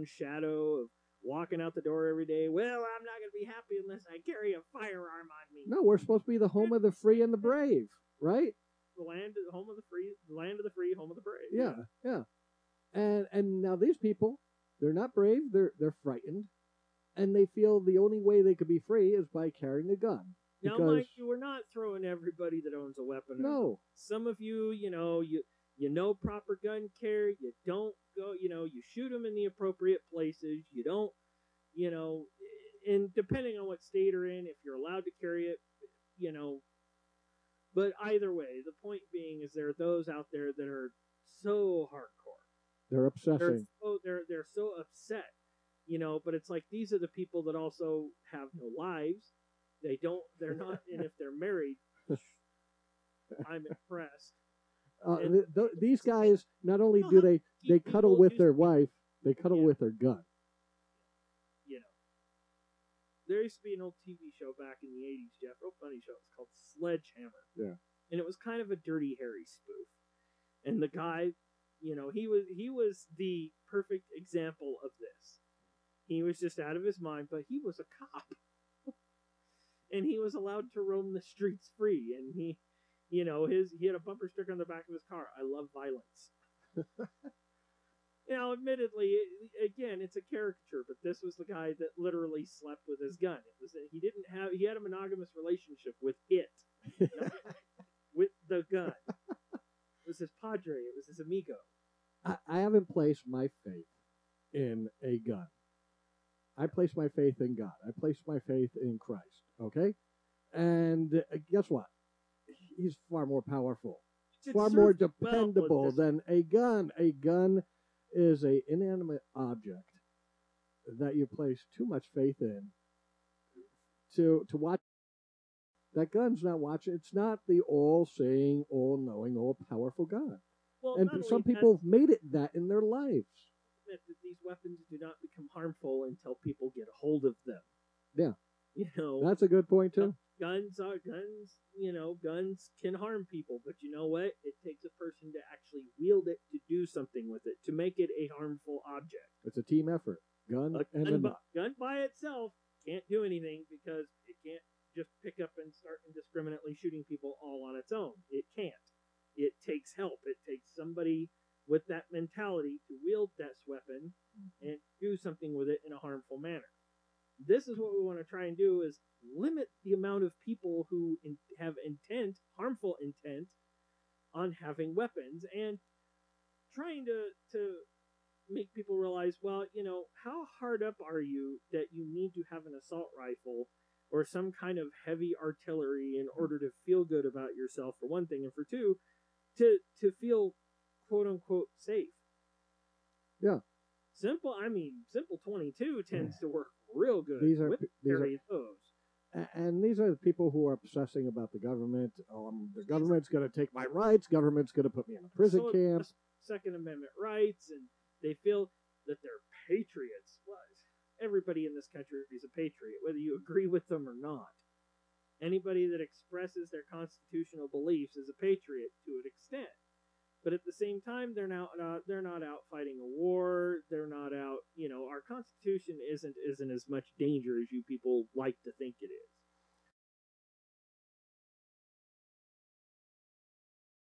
shadow of walking out the door every day. Well, I'm not going to be happy unless I carry a firearm on me. No, we're supposed to be the home of the free and the brave, right? The land, home of the free, the land of the free, home of the brave. Yeah. And now these people, they're not brave. They're frightened, and they feel the only way they could be free is by carrying a gun. Now, Mike, you are not throwing everybody that owns a weapon. No. Some of you, you know proper gun care. You don't go, you shoot them in the appropriate places. You don't, and depending on what state you're in, if you're allowed to carry it, But either way, the point being is there are those out there that are so hardcore. They're obsessing. They're so upset, But it's like these are the people that also have no lives. They're not, and if they're married, I'm impressed. These guys, not only do they cuddle with their wife, they cuddle with their gun. There used to be an old TV show back in the 80s, Jeff, real funny show. It's called Sledgehammer. Yeah. And it was kind of a Dirty Harry spoof. And the guy, he was the perfect example of this. He was just out of his mind, but he was a cop. And he was allowed to roam the streets free. And he had a bumper sticker on the back of his car. I love violence. Now, admittedly, again, it's a caricature, but this was the guy that literally slept with his gun. He had a monogamous relationship with it, with the gun. It was his padre. It was his amigo. I haven't placed my faith in a gun. I place my faith in God. I place my faith in Christ. Okay, and guess what? He's far more powerful, far more dependable than a gun. A gun is an inanimate object that you place too much faith in to watch. That gun's not watching. It's not the all-seeing, all-knowing, all-powerful God. Well, and some people have made it that in their lives. That these weapons do not become harmful until people get a hold of them. Yeah. That's a good point too. Guns can harm people, but you know what? It takes a person to actually wield it, to do something with it, to make it a harmful object. It's a team effort. Gun by itself can't do anything because it can't just pick up and start indiscriminately shooting people all on its own. It can't. It takes help. It takes somebody with that mentality to wield that weapon and do something with it in a harmful manner. This is what we want to try and do, is limit the amount of people who have harmful intent on having weapons, and trying to make people realize, well, how hard up are you that you need to have an assault rifle or some kind of heavy artillery in order to feel good about yourself, for one thing, and for two, to feel quote unquote safe. Yeah. Simple 22 tends to work real good. These are those. And these are the people who are obsessing about the government. The government's going to take my rights. Government's going to put me in a prison camp. Second Amendment rights, and they feel that they're patriots. Well, everybody in this country is a patriot, whether you agree with them or not. Anybody that expresses their constitutional beliefs is a patriot to an extent. But at the same time, they're not out fighting a war. They're not out. Our Constitution isn't as much danger as you people like to think it is.